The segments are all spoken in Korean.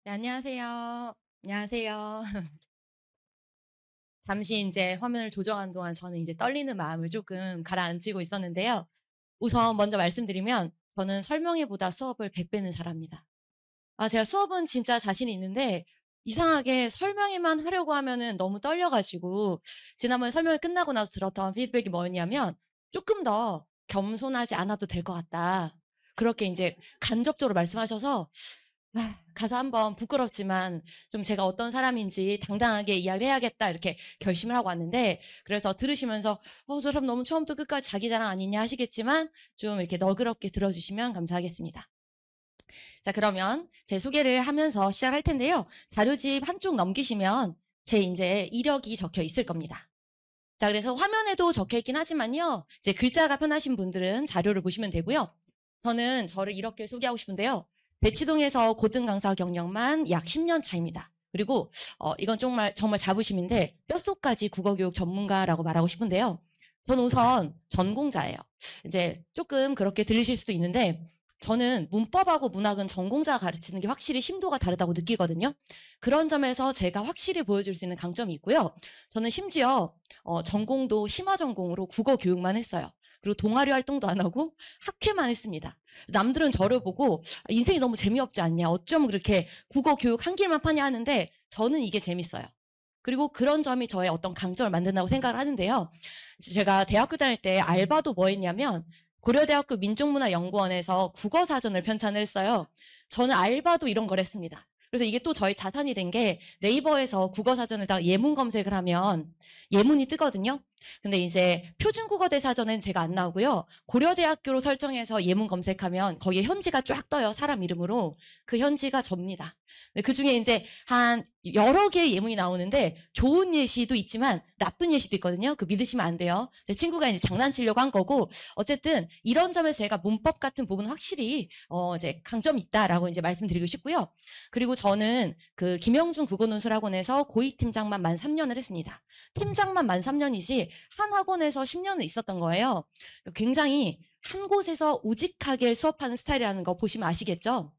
네, 안녕하세요. 안녕하세요. 잠시 이제 화면을 조정하는 동안 저는 이제 떨리는 마음을 조금 가라앉히고 있었는데요. 우선 먼저 말씀드리면 저는 설명회보다 수업을 100배는 잘합니다. 제가 수업은 진짜 자신이 있는데 이상하게 설명회만 하려고 하면은 너무 떨려가지고 지난번 설명회 끝나고 나서 들었던 피드백이 뭐였냐면 조금 더 겸손하지 않아도 될 것 같다. 그렇게 이제 간접적으로 말씀하셔서 가서 한번 부끄럽지만 좀 제가 어떤 사람인지 당당하게 이야기를 해야겠다 이렇게 결심을 하고 왔는데, 그래서 들으시면서 저 사람 너무 처음부터 끝까지 자기 자랑 아니냐 하시겠지만 좀 이렇게 너그럽게 들어주시면 감사하겠습니다. 자, 그러면 제 소개를 하면서 시작할 텐데요. 자료집 한쪽 넘기시면 제 이제 이력이 적혀 있을 겁니다. 자, 그래서 화면에도 적혀 있긴 하지만요. 이제 글자가 편하신 분들은 자료를 보시면 되고요. 저는 저를 이렇게 소개하고 싶은데요. 대치동에서 고등 강사 경력만 약 10년 차입니다. 그리고 이건 정말 자부심인데 뼛속까지 국어교육 전문가라고 말하고 싶은데요. 저는 우선 전공자예요. 이제 조금 그렇게 들리실 수도 있는데 저는 문법하고 문학은 전공자가 가르치는 게 확실히 심도가 다르다고 느끼거든요. 그런 점에서 제가 확실히 보여줄 수 있는 강점이 있고요. 저는 심지어 전공도 심화 전공으로 국어 교육만 했어요. 그리고 동아리 활동도 안 하고 학회만 했습니다. 남들은 저를 보고 인생이 너무 재미없지 않냐, 어쩜 그렇게 국어 교육 한 길만 파냐 하는데 저는 이게 재밌어요. 그리고 그런 점이 저의 어떤 강점을 만든다고 생각을 하는데요. 제가 대학교 다닐 때 알바도 뭐 했냐면 고려대학교 민족문화연구원에서 국어사전을 편찬을 했어요. 저는 알바도 이런 걸 했습니다. 그래서 이게 또 저희 자산이 된 게 네이버에서 국어사전에다가 예문 검색을 하면 예문이 뜨거든요. 근데 이제 표준국어대사전은 제가 안 나오고요. 고려대학교로 설정해서 예문 검색하면 거기에 현지가 쫙 떠요. 사람 이름으로. 그 현지가 접니다. 그 중에 이제 한 여러 개의 예문이 나오는데 좋은 예시도 있지만 나쁜 예시도 있거든요. 그 믿으시면 안 돼요. 제 친구가 이제 장난치려고 한 거고, 어쨌든 이런 점에서 제가 문법 같은 부분은 확실히 이제 강점이 있다라고 이제 말씀드리고 싶고요. 그리고 저는 그 김영준 국어논술학원에서 고위 팀장만 만 3년을 했습니다. 팀장만 만 3년이지 한 학원에서 10년을 있었던 거예요. 굉장히 한 곳에서 우직하게 수업하는 스타일이라는 거 보시면 아시겠죠?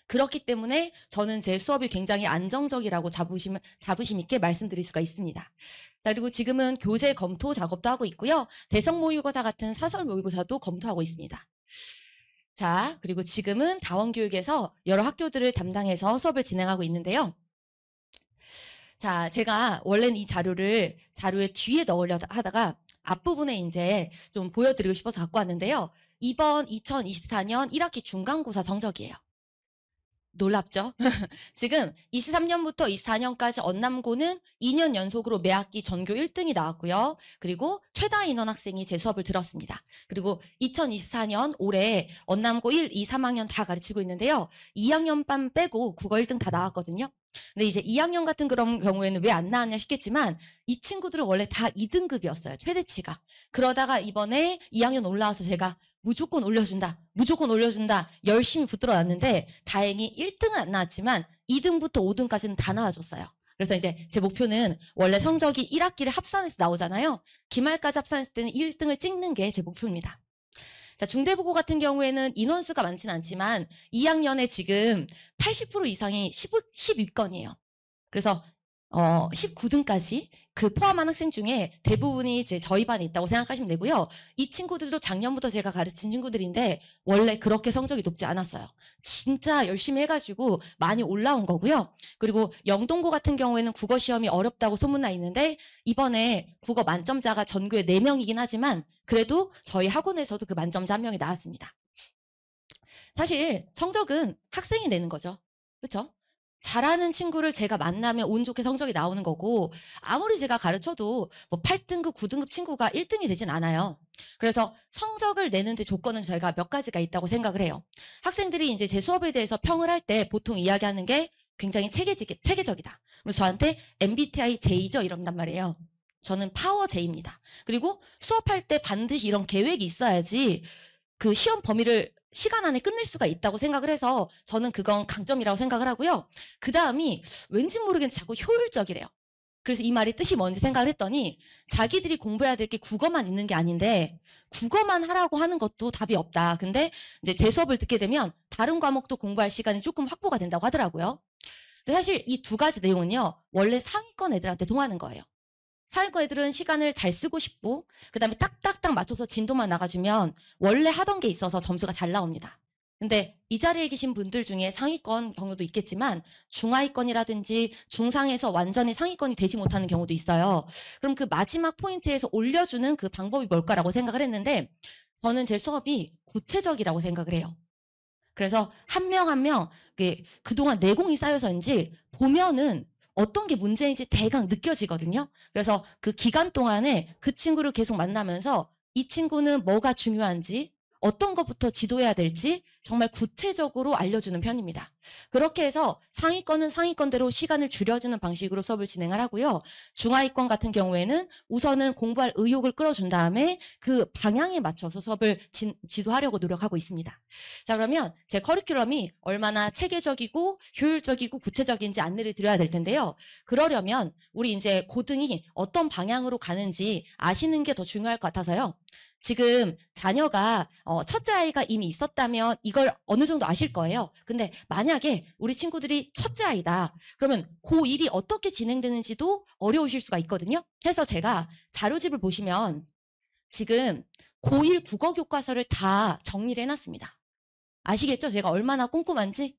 그렇기 때문에 저는 제 수업이 굉장히 안정적이라고 자부심 있게 말씀드릴 수가 있습니다. 자, 그리고 지금은 교재 검토 작업도 하고 있고요. 대성 모의고사 같은 사설 모의고사도 검토하고 있습니다. 자, 그리고 지금은 다원교육에서 여러 학교들을 담당해서 수업을 진행하고 있는데요. 자, 제가 원래는 이 자료의 뒤에 넣으려 하다가 앞부분에 이제 좀 보여드리고 싶어서 갖고 왔는데요. 이번 2024년 1학기 중간고사 성적이에요. 놀랍죠? 지금 23년부터 24년까지 언남고는 2년 연속으로 매학기 전교 1등이 나왔고요. 그리고 최다 인원 학생이 제 수업을 들었습니다. 그리고 2024년 올해 언남고 1, 2, 3학년 다 가르치고 있는데요. 2학년반 빼고 국어 1등 다 나왔거든요. 근데 이제 2학년 같은 그런 경우에는 왜 안 나왔냐 싶겠지만 이 친구들은 원래 다 2등급이었어요. 최대치가. 그러다가 이번에 2학년 올라와서 제가 무조건 올려준다. 무조건 올려준다. 열심히 붙들어 놨는데 다행히 1등은 안 나왔지만 2등부터 5등까지는 다 나와줬어요. 그래서 이제 제 목표는 원래 성적이 1학기를 합산해서 나오잖아요. 기말까지 합산했을 때는 1등을 찍는 게 제 목표입니다. 자, 중대부고 같은 경우에는 인원수가 많지는 않지만 2학년에 지금 80% 이상이 12건이에요. 그래서 19등까지 그 포함한 학생 중에 대부분이 이제 저희 반에 있다고 생각하시면 되고요. 이 친구들도 작년부터 제가 가르친 친구들인데 원래 그렇게 성적이 높지 않았어요. 진짜 열심히 해가지고 많이 올라온 거고요. 그리고 영동고 같은 경우에는 국어 시험이 어렵다고 소문나 있는데 이번에 국어 만점자가 전교에 4명이긴 하지만 그래도 저희 학원에서도 그 만점자 1명이 나왔습니다. 사실 성적은 학생이 내는 거죠. 그렇죠? 잘하는 친구를 제가 만나면 운 좋게 성적이 나오는 거고, 아무리 제가 가르쳐도 뭐 8등급, 9등급 친구가 1등이 되진 않아요. 그래서 성적을 내는데 조건은 저희가 몇 가지가 있다고 생각을 해요. 학생들이 이제 제 수업에 대해서 평을 할 때 보통 이야기하는 게 굉장히 체계적이다. 그래서 저한테 MBTI J죠 이런단 말이에요. 저는 파워 J입니다. 그리고 수업할 때 반드시 이런 계획이 있어야지 그 시험 범위를 시간 안에 끝낼 수가 있다고 생각을 해서 저는 그건 강점이라고 생각을 하고요. 그 다음이 왠지 모르겠는데 자꾸 효율적이래요. 그래서 이 말이 뜻이 뭔지 생각을 했더니 자기들이 공부해야 될 게 국어만 있는 게 아닌데 국어만 하라고 하는 것도 답이 없다. 근데 이제 제 수업을 듣게 되면 다른 과목도 공부할 시간이 조금 확보가 된다고 하더라고요. 사실 이 두 가지 내용은요, 원래 상위권 애들한테 통하는 거예요. 상위권 애들은 시간을 잘 쓰고 싶고, 그 다음에 딱딱딱 맞춰서 진도만 나가주면 원래 하던 게 있어서 점수가 잘 나옵니다. 근데 이 자리에 계신 분들 중에 상위권 경우도 있겠지만 중하위권이라든지 중상에서 완전히 상위권이 되지 못하는 경우도 있어요. 그럼 그 마지막 포인트에서 올려주는 그 방법이 뭘까라고 생각을 했는데, 저는 제 수업이 구체적이라고 생각을 해요. 그래서 한 명 한 명 그동안 내공이 쌓여서인지 보면은 어떤 게 문제인지 대강 느껴지거든요. 그래서 그 기간 동안에 그 친구를 계속 만나면서 이 친구는 뭐가 중요한지, 어떤 것부터 지도해야 될지 정말 구체적으로 알려주는 편입니다. 그렇게 해서 상위권은 상위권대로 시간을 줄여주는 방식으로 수업을 진행을 하고요. 중하위권 같은 경우에는 우선은 공부할 의욕을 끌어준 다음에 그 방향에 맞춰서 수업을 지도하려고 노력하고 있습니다. 자, 그러면 제 커리큘럼이 얼마나 체계적이고 효율적이고 구체적인지 안내를 드려야 될 텐데요. 그러려면 우리 이제 고등이 어떤 방향으로 가는지 아시는 게 더 중요할 것 같아서요. 지금 자녀가 첫째 아이가 이미 있었다면 이걸 어느 정도 아실 거예요. 근데 만약에 우리 친구들이 첫째 아이다. 그러면 고1이 어떻게 진행되는지도 어려우실 수가 있거든요. 그래서 제가 자료집을 보시면 지금 고1 국어 교과서를 다 정리를 해놨습니다. 아시겠죠? 제가 얼마나 꼼꼼한지?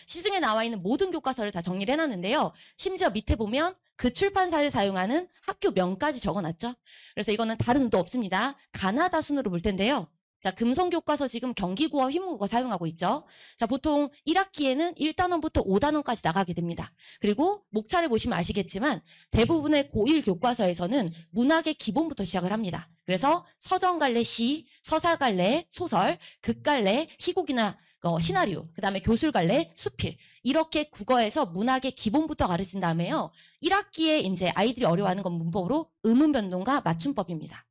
시중에 나와 있는 모든 교과서를 다 정리를 해놨는데요. 심지어 밑에 보면 그 출판사를 사용하는 학교명까지 적어놨죠. 그래서 이거는 다른 의도 없습니다. 가나다 순으로 볼 텐데요. 자, 금성교과서 지금 경기고와 휘문국어 사용하고 있죠. 자, 보통 1학기에는 1단원부터 5단원까지 나가게 됩니다. 그리고 목차를 보시면 아시겠지만 대부분의 고1 교과서에서는 문학의 기본부터 시작을 합니다. 그래서 서정 갈래 시, 서사 갈래 소설, 극 갈래 희곡이나 시나리오, 그 다음에 교술 갈래 수필, 이렇게 국어에서 문학의 기본부터 가르친 다음에요. 1학기에 이제 아이들이 어려워하는 건 문법으로 음운 변동과 맞춤법입니다.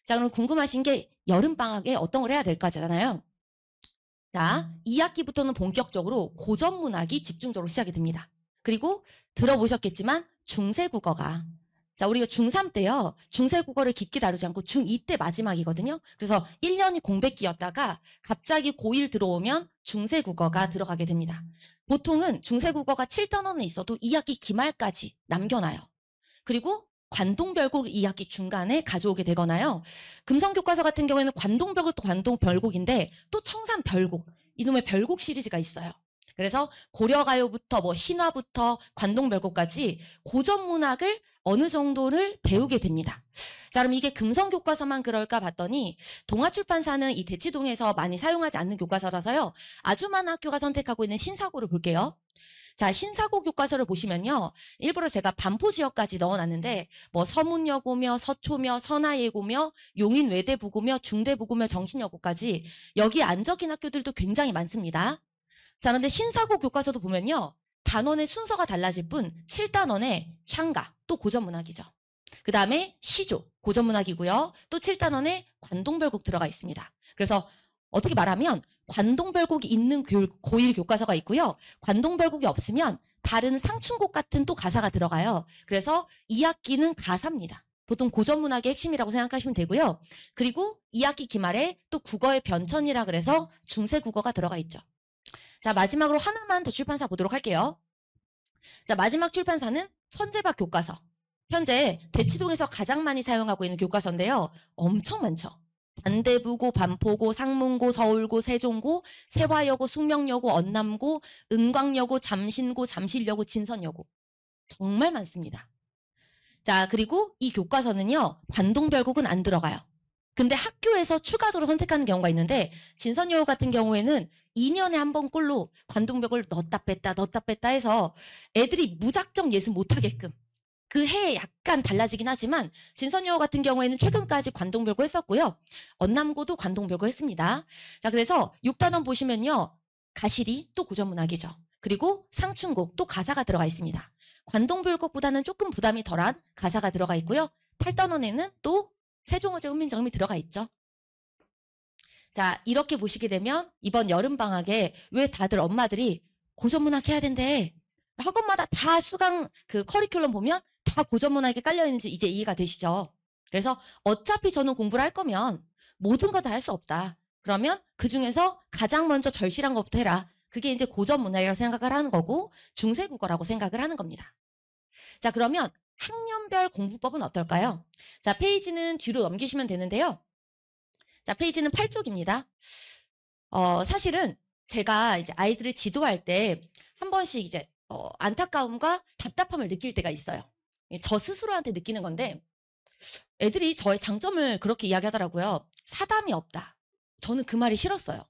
자, 그럼 궁금하신 게 여름방학에 어떤 걸 해야 될까잖아요. 자, 2학기부터는 본격적으로 고전 문학이 집중적으로 시작이 됩니다. 그리고 들어보셨겠지만 중세국어가, 자, 우리가 중3 때요. 중세국어를 깊게 다루지 않고 중2 때 마지막이거든요. 그래서 1년이 공백기였다가 갑자기 고1 들어오면 중세국어가 들어가게 됩니다. 보통은 중세국어가 7단원에 있어도 2학기 기말까지 남겨놔요. 그리고 관동별곡 2학기 중간에 가져오게 되거나요. 금성교과서 같은 경우에는 관동별곡도 관동별곡인데 또 청산별곡, 이놈의 별곡 시리즈가 있어요. 그래서 고려가요부터 뭐 신화부터 관동별곡까지 고전 문학을 어느 정도를 배우게 됩니다. 자, 그럼 이게 금성교과서만 그럴까 봤더니 동아출판사는 이 대치동에서 많이 사용하지 않는 교과서라서요. 아주 많은 학교가 선택하고 있는 신사고를 볼게요. 자, 신사고 교과서를 보시면요. 일부러 제가 반포 지역까지 넣어놨는데 뭐 서문여고며 서초며 선화예고며 용인외대부고며 중대부고며 정신여고까지 여기 안 적힌 학교들도 굉장히 많습니다. 자, 그런데 신사고 교과서도 보면요. 단원의 순서가 달라질 뿐 7단원에 향가, 또 고전문학이죠. 그 다음에 시조, 고전문학이고요. 또 7단원에 관동별곡 들어가 있습니다. 그래서 어떻게 말하면 관동별곡이 있는 고1 교과서가 있고요. 관동별곡이 없으면 다른 상춘곡 같은 또 가사가 들어가요. 그래서 2학기는 가사입니다. 보통 고전문학의 핵심이라고 생각하시면 되고요. 그리고 2학기 기말에 또 국어의 변천이라 그래서 중세국어가 들어가 있죠. 자, 마지막으로 하나만 더 출판사 보도록 할게요. 자, 마지막 출판사는 천재박 교과서. 현재 대치동에서 가장 많이 사용하고 있는 교과서인데요. 엄청 많죠. 단대부고, 반포고, 상문고, 서울고, 세종고, 세화여고, 숙명여고, 언남고, 은광여고, 잠신고, 잠실여고, 진선여고. 정말 많습니다. 자, 그리고 이 교과서는요. 관동별곡은 안 들어가요. 근데 학교에서 추가적으로 선택하는 경우가 있는데 진선여고 같은 경우에는 2년에 한 번 꼴로 관동별곡을 넣었다 뺐다 해서 애들이 무작정 예습 못하게끔 그 해에 약간 달라지긴 하지만 진선여고 같은 경우에는 최근까지 관동별곡 했었고요. 언남고도 관동별곡 했습니다. 자, 그래서 6단원 보시면요. 가시리 또 고전문학이죠. 그리고 상춘곡 또 가사가 들어가 있습니다. 관동별곡보다는 조금 부담이 덜한 가사가 들어가 있고요. 8단원에는 또 세종어제 훈민정음이 들어가 있죠. 자, 이렇게 보시게 되면 이번 여름방학에 왜 다들 엄마들이 고전문학 해야 된대. 학원마다 다 수강 그 커리큘럼 보면 다 고전문학에 깔려있는지 이제 이해가 되시죠? 그래서 어차피 저는 공부를 할 거면 모든 거 다 할 수 없다. 그러면 그중에서 가장 먼저 절실한 것부터 해라. 그게 이제 고전 문학이라고 생각을 하는 거고 중세 국어라고 생각을 하는 겁니다. 자, 그러면 학년별 공부법은 어떨까요? 자, 페이지는 뒤로 넘기시면 되는데요. 자, 페이지는 8쪽입니다. 사실은 제가 이제 아이들을 지도할 때 한 번씩 이제 안타까움과 답답함을 느낄 때가 있어요. 저 스스로한테 느끼는 건데 애들이 저의 장점을 그렇게 이야기하더라고요. 사담이 없다. 저는 그 말이 싫었어요.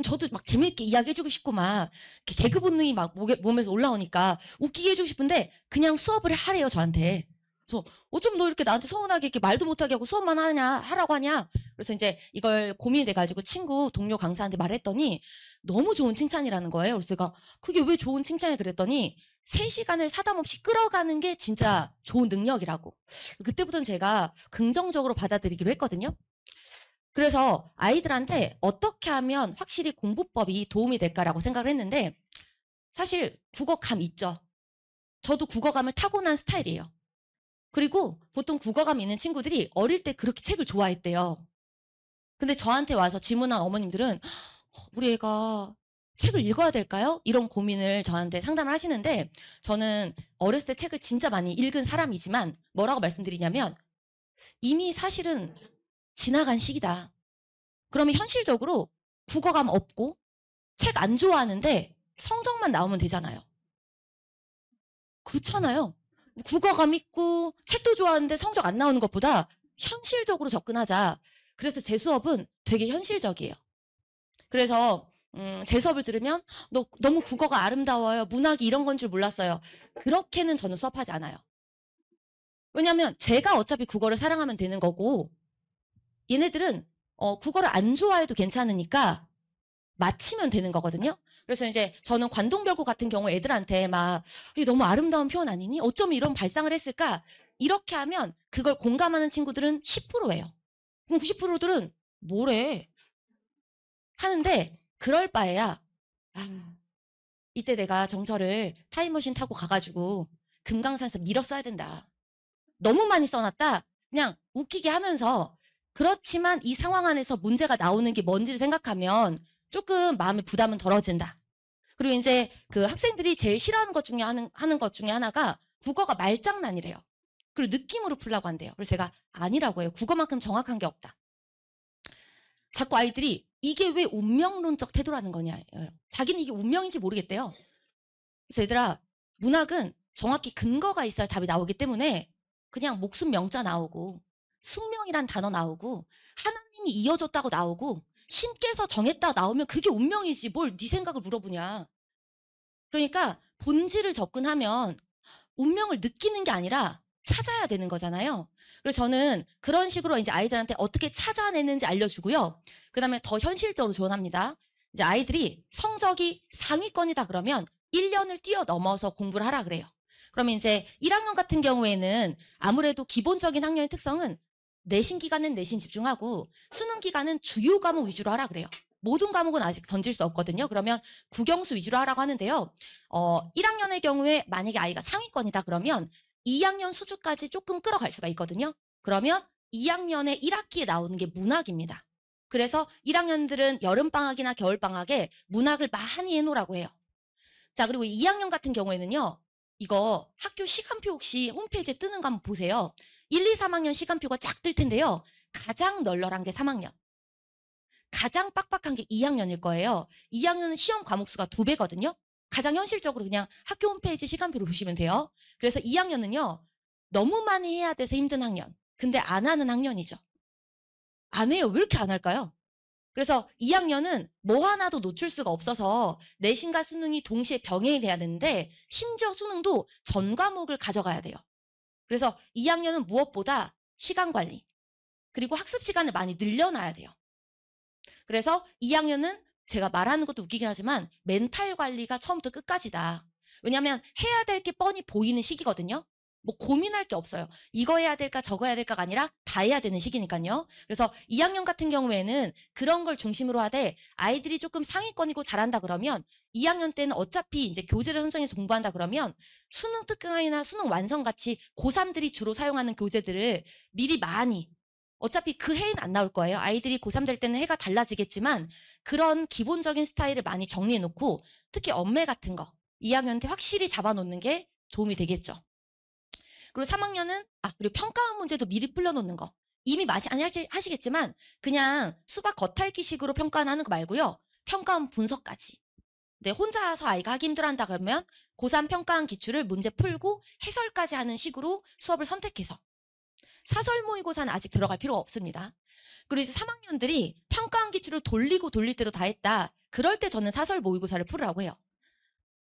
저도 막 재미있게 이야기해주고 싶고 막 개그 본능이 막 몸에서 올라오니까 웃기게 해주고 싶은데 그냥 수업을 하래요, 저한테. 그래서 어쩜 너 이렇게 나한테 서운하게 이렇게 말도 못하게 하고 수업만 하라고 하냐. 그래서 이제 이걸 고민이 돼가지고 친구 동료 강사한테 말했더니 너무 좋은 칭찬이라는 거예요. 그래서 제가 그게 왜 좋은 칭찬이 그랬더니 3시간을 사담 없이 끌어가는 게 진짜 좋은 능력이라고. 그때부터는 제가 긍정적으로 받아들이기로 했거든요. 그래서 아이들한테 어떻게 하면 확실히 공부법이 도움이 될까라고 생각을 했는데 사실 국어감 있죠. 저도 국어감을 타고난 스타일이에요. 그리고 보통 국어감 있는 친구들이 어릴 때 그렇게 책을 좋아했대요. 근데 저한테 와서 질문한 어머님들은 우리 애가 책을 읽어야 될까요? 이런 고민을 저한테 상담을 하시는데 저는 어렸을 때 책을 진짜 많이 읽은 사람이지만 뭐라고 말씀드리냐면 이미 사실은 지나간 시기다. 그러면 현실적으로 국어감 없고 책 안 좋아하는데 성적만 나오면 되잖아요. 그렇잖아요. 국어감 있고 책도 좋아하는데 성적 안 나오는 것보다 현실적으로 접근하자. 그래서 제 수업은 되게 현실적이에요. 그래서 제 수업을 들으면 너무 국어가 아름다워요. 문학이 이런 건 줄 몰랐어요. 그렇게는 저는 수업하지 않아요. 왜냐하면 제가 어차피 국어를 사랑하면 되는 거고 얘네들은 국어를 안 좋아해도 괜찮으니까 맞히면 되는 거거든요. 그래서 이제 저는 관동별고 같은 경우 애들한테 막 이게 너무 아름다운 표현 아니니? 어쩜 이런 발상을 했을까? 이렇게 하면 그걸 공감하는 친구들은 10%예요. 그럼 90%들은 뭐래? 하는데 그럴 바에야 이때 내가 정철을 타임머신 타고 가가지고 금강산에서 밀어 써야 된다. 너무 많이 써놨다. 그냥 웃기게 하면서 그렇지만 이 상황 안에서 문제가 나오는 게 뭔지를 생각하면 조금 마음의 부담은 덜어진다. 그리고 이제 그 학생들이 제일 싫어하는 것 중에 하는 것 중에 하나가 국어가 말장난이래요. 그리고 느낌으로 풀라고 한대요. 그래서 제가 아니라고 해요. 국어만큼 정확한 게 없다. 자꾸 아이들이 이게 왜 운명론적 태도라는 거냐. 자기는 이게 운명인지 모르겠대요. 그래서 얘들아, 문학은 정확히 근거가 있어야 답이 나오기 때문에 그냥 목숨 명자 나오고 숙명이란 단어 나오고 하나님이 이어줬다고 나오고 신께서 정했다 나오면 그게 운명이지 뭘 네 생각을 물어보냐. 그러니까 본질을 접근하면 운명을 느끼는 게 아니라 찾아야 되는 거잖아요. 그래서 저는 그런 식으로 이제 아이들한테 어떻게 찾아내는지 알려주고요. 그 다음에 더 현실적으로 조언합니다. 이제 아이들이 성적이 상위권이다 그러면 1년을 뛰어넘어서 공부를 하라 그래요. 그러면 이제 1학년 같은 경우에는 아무래도 기본적인 학년의 특성은 내신 기간은 내신 집중하고 수능 기간은 주요 과목 위주로 하라 그래요. 모든 과목은 아직 던질 수 없거든요. 그러면 국영수 위주로 하라고 하는데요. 1학년의 경우에 만약에 아이가 상위권이다 그러면 2학년 수주까지 조금 끌어갈 수가 있거든요. 그러면 2학년의 1학기에 나오는 게 문학입니다. 그래서 1학년들은 여름방학이나 겨울방학에 문학을 많이 해놓으라고 해요. 자, 그리고 2학년 같은 경우에는요. 이거 학교 시간표 혹시 홈페이지에 뜨는 거 한번 보세요. 1, 2, 3학년 시간표가 쫙 뜰 텐데요. 가장 널널한 게 3학년. 가장 빡빡한 게 2학년일 거예요. 2학년은 시험 과목 수가 2배거든요. 가장 현실적으로 그냥 학교 홈페이지 시간표를 보시면 돼요. 그래서 2학년은요. 너무 많이 해야 돼서 힘든 학년. 근데 안 하는 학년이죠. 안 해요. 왜 이렇게 안 할까요? 그래서 2학년은 뭐 하나도 놓칠 수가 없어서 내신과 수능이 동시에 병행해야 되는데 심지어 수능도 전 과목을 가져가야 돼요. 그래서 2학년은 무엇보다 시간 관리 그리고 학습 시간을 많이 늘려놔야 돼요. 그래서 2학년은 제가 말하는 것도 웃기긴 하지만 멘탈 관리가 처음부터 끝까지다. 왜냐하면 해야 될 게 뻔히 보이는 시기거든요. 뭐 고민할 게 없어요. 이거 해야 될까 저거 해야 될까가 아니라 다 해야 되는 시기니까요. 그래서 2학년 같은 경우에는 그런 걸 중심으로 하되 아이들이 조금 상위권이고 잘한다 그러면 2학년 때는 어차피 이제 교재를 선정해서 공부한다 그러면 수능 특강이나 수능 완성 같이 고3들이 주로 사용하는 교재들을 미리 많이 어차피 그 해는 안 나올 거예요. 아이들이 고3 될 때는 해가 달라지겠지만 그런 기본적인 스타일을 많이 정리해놓고 특히 엄매 같은 거 2학년 때 확실히 잡아놓는 게 도움이 되겠죠. 그리고 3학년은 그리고 평가원 문제도 미리 풀려놓는 거. 이미 많이 하시겠지만 그냥 수박 겉핥기식으로 평가하는 거 말고요. 평가원 분석까지. 네, 혼자서 아이가 하기 힘들어한다 그러면 고3 평가원 기출을 문제 풀고 해설까지 하는 식으로 수업을 선택해서 사설 모의고사는 아직 들어갈 필요가 없습니다. 그리고 이제 3학년들이 평가원 기출을 돌리고 돌릴 대로 다 했다. 그럴 때 저는 사설 모의고사를 풀으라고 해요.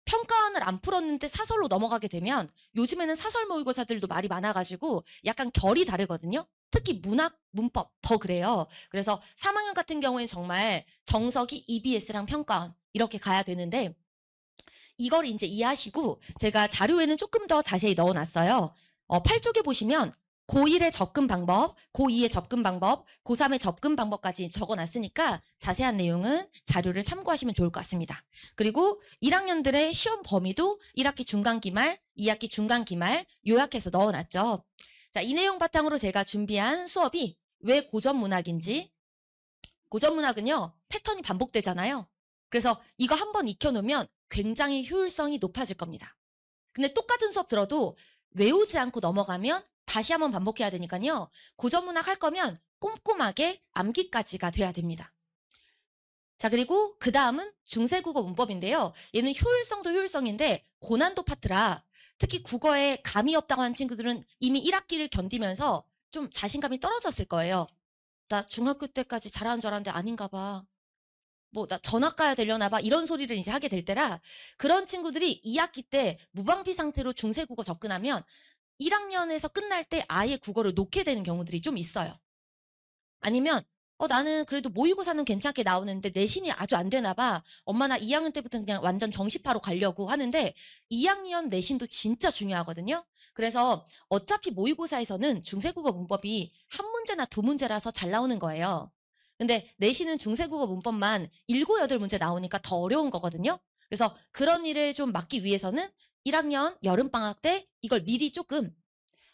평가원을 안 풀었는데 사설로 넘어가게 되면 요즘에는 사설 모의고사들도 말이 많아가지고 약간 결이 다르거든요. 특히 문학, 문법 더 그래요. 그래서 3학년 같은 경우에는 정말 정석이 EBS랑 평가원 이렇게 가야 되는데 이걸 이제 이해하시고 제가 자료에는 조금 더 자세히 넣어놨어요. 8쪽에 보시면 고1의 접근 방법, 고2의 접근 방법, 고3의 접근 방법까지 적어놨으니까 자세한 내용은 자료를 참고하시면 좋을 것 같습니다. 그리고 1학년들의 시험 범위도 1학기 중간기말, 2학기 중간기말 요약해서 넣어놨죠. 자, 이 내용 바탕으로 제가 준비한 수업이 왜 고전문학인지. 고전문학은요, 패턴이 반복되잖아요. 그래서 이거 한번 익혀놓으면 굉장히 효율성이 높아질 겁니다. 근데 똑같은 수업 들어도 외우지 않고 넘어가면 다시 한번 반복해야 되니까요. 고전문학 할 거면 꼼꼼하게 암기까지가 돼야 됩니다. 자, 그리고 그 다음은 중세국어 문법인데요. 얘는 효율성도 효율성인데 고난도 파트라 특히 국어에 감이 없다고 하는 친구들은 이미 1학기를 견디면서 좀 자신감이 떨어졌을 거예요. 나 중학교 때까지 잘하는 줄 알았는데 아닌가 봐. 나 전학 가야 되려나 봐. 이런 소리를 이제 하게 될 때라 그런 친구들이 2학기 때 무방비 상태로 중세국어 접근하면 1학년에서 끝날 때 아예 국어를 놓게 되는 경우들이 좀 있어요. 아니면 나는 그래도 모의고사는 괜찮게 나오는데 내신이 아주 안 되나 봐. 엄마 나 2학년 때부터 그냥 완전 정시파로 가려고 하는데 2학년 내신도 진짜 중요하거든요. 그래서 어차피 모의고사에서는 중세국어 문법이 한 문제나 두 문제라서 잘 나오는 거예요. 근데 내신은 중세국어 문법만 7, 8문제 나오니까 더 어려운 거거든요. 그래서 그런 일을 좀 막기 위해서는 1학년 여름방학 때 이걸 미리 조금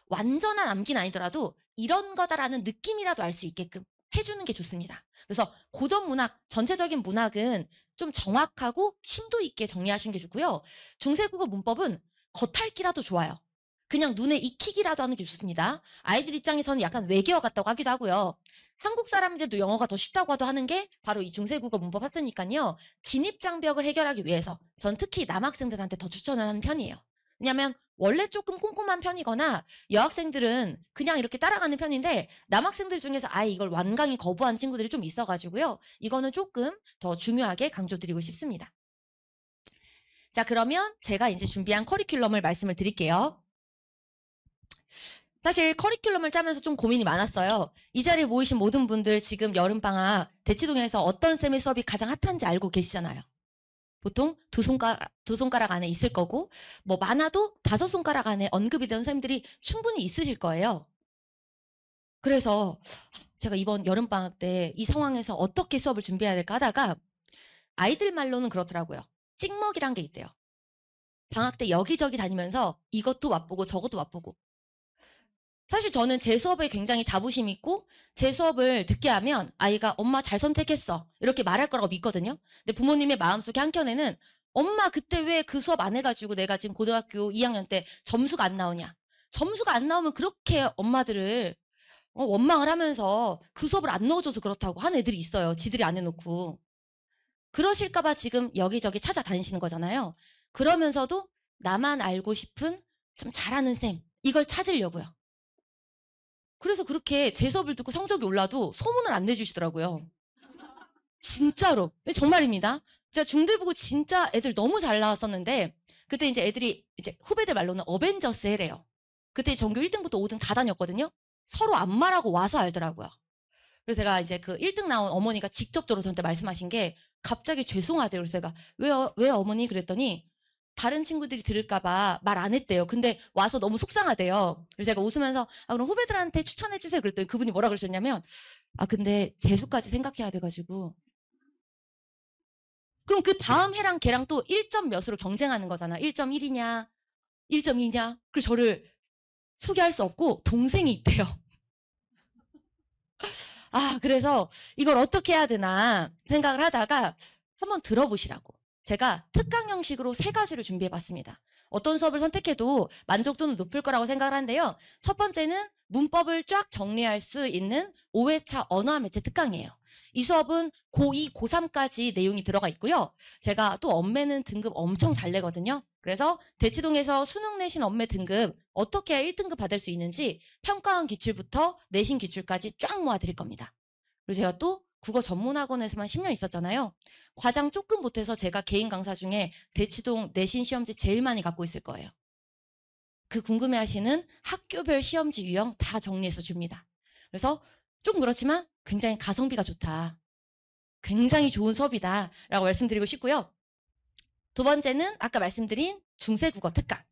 완전한 암기는 아니더라도 이런 거다라는 느낌이라도 알 수 있게끔 해주는 게 좋습니다. 그래서 고전 문학, 전체적인 문학은 좀 정확하고 심도 있게 정리하시는 게 좋고요. 중세국어 문법은 겉핥기라도 좋아요. 그냥 눈에 익히기라도 하는 게 좋습니다. 아이들 입장에서는 약간 외계어 같다고 하기도 하고요. 한국 사람들도 영어가 더 쉽다고 하는 게 바로 이 중세국어 문법 파트니까요. 진입장벽을 해결하기 위해서 전 특히 남학생들한테 더 추천을 하는 편이에요. 왜냐하면 원래 조금 꼼꼼한 편이거나 여학생들은 그냥 이렇게 따라가는 편인데 남학생들 중에서 아예 이걸 완강히 거부하는 친구들이 좀 있어가지고요. 이거는 조금 더 중요하게 강조드리고 싶습니다. 자, 그러면 제가 이제 준비한 커리큘럼을 말씀을 드릴게요. 사실 커리큘럼을 짜면서 좀 고민이 많았어요. 이 자리에 모이신 모든 분들 지금 여름방학 대치동에서 어떤 쌤의 수업이 가장 핫한지 알고 계시잖아요. 보통 두 손가락 안에 있을 거고 많아도 5손가락 안에 언급이 되는 선생님들이 충분히 있으실 거예요. 그래서 제가 이번 여름방학 때 이 상황에서 어떻게 수업을 준비해야 될까 하다가 아이들 말로는 그렇더라고요. 찍먹이란 게 있대요. 방학 때 여기저기 다니면서 이것도 맛보고 저것도 맛보고. 사실 저는 제 수업에 굉장히 자부심 있고 제 수업을 듣게 하면 아이가 엄마 잘 선택했어 이렇게 말할 거라고 믿거든요. 근데 부모님의 마음속에 한켠에는 엄마 그때 왜 그 수업 안 해가지고 내가 지금 고등학교 2학년 때 점수가 안 나오냐. 점수가 안 나오면 그렇게 엄마들을 원망을 하면서 그 수업을 안 넣어줘서 그렇다고 하는 애들이 있어요. 지들이 안 해놓고. 그러실까 봐 지금 여기저기 찾아다니시는 거잖아요. 그러면서도 나만 알고 싶은 좀 잘하는 쌤 이걸 찾으려고요. 그래서 그렇게 제 수업을 듣고 성적이 올라도 소문을 안 내주시더라고요. 진짜로. 정말입니다. 제가 중대 보고 진짜 애들 너무 잘 나왔었는데 그때 이제 애들이 이제 후배들 말로는 어벤져스 해래요. 그때 전교 1등부터 5등 다 다녔거든요. 서로 안 말하고 와서 알더라고요. 그래서 제가 이제 그 1등 나온 어머니가 직접적으로 저한테 말씀하신 게 갑자기 죄송하대요. 그래서 제가 왜 어머니 그랬더니 다른 친구들이 들을까봐 말 안 했대요. 근데 와서 너무 속상하대요. 그래서 제가 웃으면서 그럼 후배들한테 추천해주세요. 그랬더니 그분이 뭐라 그러셨냐면 근데 재수까지 생각해야 돼가지고 그럼 그 다음 해랑 걔랑 또 1점 몇으로 경쟁하는 거잖아. 1.1이냐 1.2냐. 그래서 저를 소개할 수 없고 동생이 있대요. 그래서 이걸 어떻게 해야 되나 생각을 하다가 한번 들어보시라고. 제가 특강 형식으로 3가지를 준비해 봤습니다. 어떤 수업을 선택해도 만족도는 높을 거라고 생각을 하는데요. 첫 번째는 문법을 쫙 정리할 수 있는 5회차 언어와 매체 특강이에요. 이 수업은 고2, 고3까지 내용이 들어가 있고요. 제가 또 엄매는 등급 엄청 잘 내거든요. 그래서 대치동에서 수능 내신 엄매 등급 어떻게 해야 1등급 받을 수 있는지 평가원 기출부터 내신 기출까지 쫙 모아드릴 겁니다. 그리고 제가 또 국어 전문학원에서만 10년 있었잖아요. 과장 조금 못해서 제가 개인 강사 중에 대치동 내신 시험지 제일 많이 갖고 있을 거예요. 그 궁금해하시는 학교별 시험지 유형 다 정리해서 줍니다. 그래서 좀 그렇지만 굉장히 가성비가 좋다. 굉장히 좋은 수업이다 라고 말씀드리고 싶고요. 두 번째는 아까 말씀드린 중세국어 특강.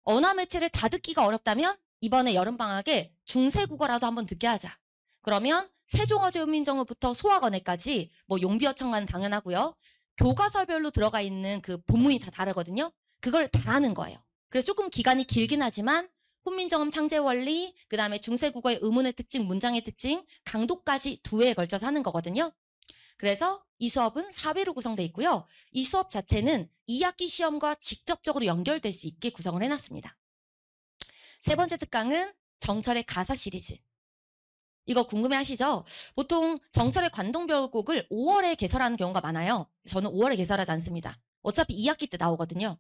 언어 매체를 다 듣기가 어렵다면 이번에 여름방학에 중세국어라도 한번 듣게 하자. 그러면 세종어제훈민정음부터 소학원에까지 뭐 용비어천과는 당연하고요. 교과서별로 들어가 있는 그 본문이 다 다르거든요. 그걸 다 하는 거예요. 그래서 조금 기간이 길긴 하지만 훈민정음 창제원리, 그 다음에 중세국어의 의문의 특징, 문장의 특징, 강도까지 2회에 걸쳐서 하는 거거든요. 그래서 이 수업은 4회로 구성되어 있고요. 이 수업 자체는 2학기 시험과 직접적으로 연결될 수 있게 구성을 해놨습니다. 3번째 특강은 정철의 가사 시리즈. 이거 궁금해하시죠? 보통 정철의 관동별곡을 5월에 개설하는 경우가 많아요. 저는 5월에 개설하지 않습니다. 어차피 2학기 때 나오거든요.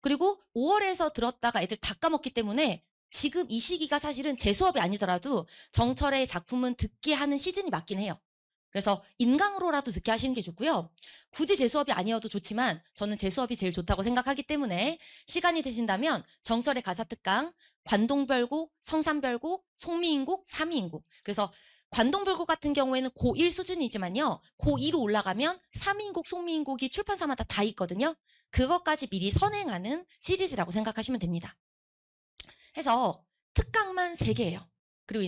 그리고 5월에서 들었다가 애들 다 까먹기 때문에 지금 이 시기가 사실은 제 수업이 아니더라도 정철의 작품은 듣게 하는 시즌이 맞긴 해요. 그래서 인강으로라도 듣게 하시는 게 좋고요. 굳이 제 수업이 아니어도 좋지만 저는 제 수업이 제일 좋다고 생각하기 때문에 시간이 되신다면 정철의 가사 특강, 관동별곡, 성산별곡, 송미인곡, 삼이인곡. 그래서 관동별곡 같은 경우에는 고1 수준이지만요. 고2로 올라가면 삼이인곡, 송미인곡이 출판사마다 다 있거든요. 그것까지 미리 선행하는 시리즈라고 생각하시면 됩니다. 해서 특강만 3개예요. 그리고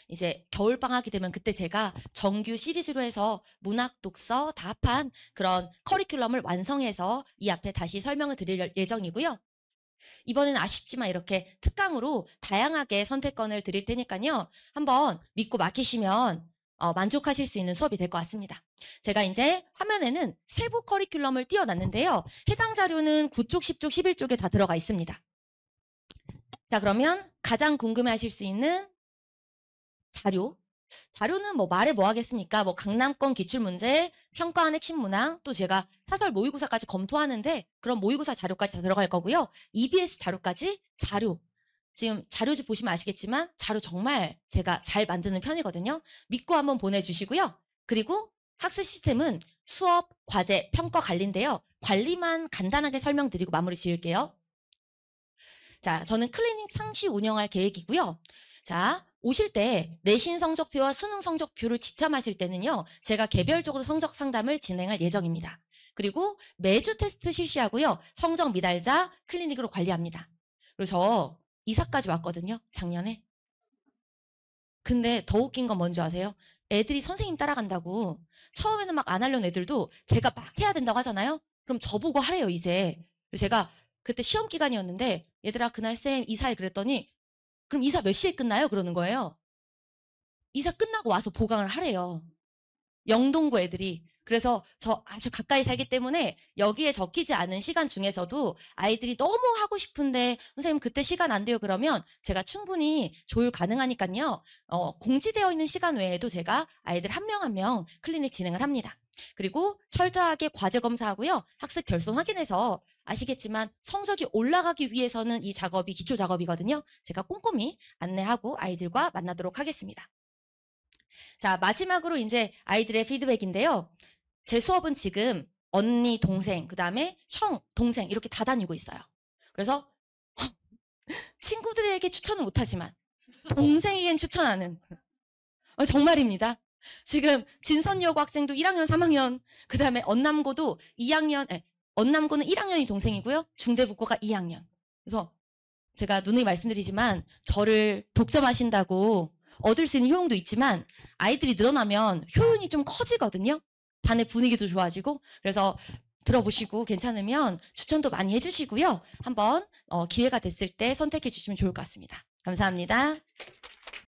이제 겨울방학이 되면 그때 제가 정규 시리즈로 해서 문학, 독서 다 합한 그런 커리큘럼을 완성해서 이 앞에 다시 설명을 드릴 예정이고요. 이번에는 아쉽지만 이렇게 특강으로 다양하게 선택권을 드릴 테니까요. 한번 믿고 맡기시면 만족하실 수 있는 수업이 될 것 같습니다. 제가 이제 화면에는 세부 커리큘럼을 띄워놨는데요. 해당 자료는 9쪽, 10쪽, 11쪽에 다 들어가 있습니다. 자, 그러면 가장 궁금해하실 수 있는 자료는 뭐 말해 뭐 하겠습니까? 뭐 강남권 기출문제, 평가원 핵심 문항, 또 제가 사설 모의고사까지 검토하는데 그런 모의고사 자료까지 다 들어갈 거고요. EBS 자료까지 지금 자료집 보시면 아시겠지만 자료 정말 제가 잘 만드는 편이거든요. 믿고 한번 보내주시고요. 그리고 학습 시스템은 수업, 과제, 평가 관리인데요. 관리만 간단하게 설명드리고 마무리 지을게요. 자, 저는 클리닉 상시 운영할 계획이고요. 자, 오실 때 내신 성적표와 수능 성적표를 지참하실 때는요. 제가 개별적으로 성적 상담을 진행할 예정입니다. 그리고 매주 테스트 실시하고요. 성적 미달자 클리닉으로 관리합니다. 그리고 저 이사까지 왔거든요. 작년에. 근데 더 웃긴 건 뭔지 아세요? 애들이 선생님 따라간다고 처음에는 막 안 하려는 애들도 제가 막 해야 된다고 하잖아요. 그럼 저보고 하래요 이제. 그래서 제가 그때 시험 기간이었는데 얘들아 그날 쌤 이사해 그랬더니 그럼 이사 몇 시에 끝나요? 그러는 거예요. 이사 끝나고 와서 보강을 하래요. 영동고 애들이. 그래서 저 아주 가까이 살기 때문에 여기에 적히지 않은 시간 중에서도 아이들이 너무 하고 싶은데 선생님 그때 시간 안 돼요 그러면 제가 충분히 조율 가능하니까요. 공지되어 있는 시간 외에도 제가 아이들 한 명 한 명 클리닉 진행을 합니다. 그리고 철저하게 과제 검사하고요. 학습 결손 확인해서 아시겠지만 성적이 올라가기 위해서는 이 작업이 기초 작업이거든요. 제가 꼼꼼히 안내하고 아이들과 만나도록 하겠습니다. 자, 마지막으로 이제 아이들의 피드백인데요. 제 수업은 지금 언니, 동생, 그 다음에 형, 동생 이렇게 다 다니고 있어요. 그래서 친구들에게 추천은 못하지만 동생에겐 추천하는 정말입니다. 지금 진선여고 학생도 1학년, 3학년, 그 다음에 언남고도 2학년, 언남고는 1학년이 동생이고요. 중대북고가 2학년. 그래서 제가 누누이 말씀드리지만 저를 독점하신다고 얻을 수 있는 효용도 있지만 아이들이 늘어나면 효용이 좀 커지거든요. 반의 분위기도 좋아지고. 그래서 들어보시고 괜찮으면 추천도 많이 해주시고요. 한번 기회가 됐을 때 선택해 주시면 좋을 것 같습니다. 감사합니다.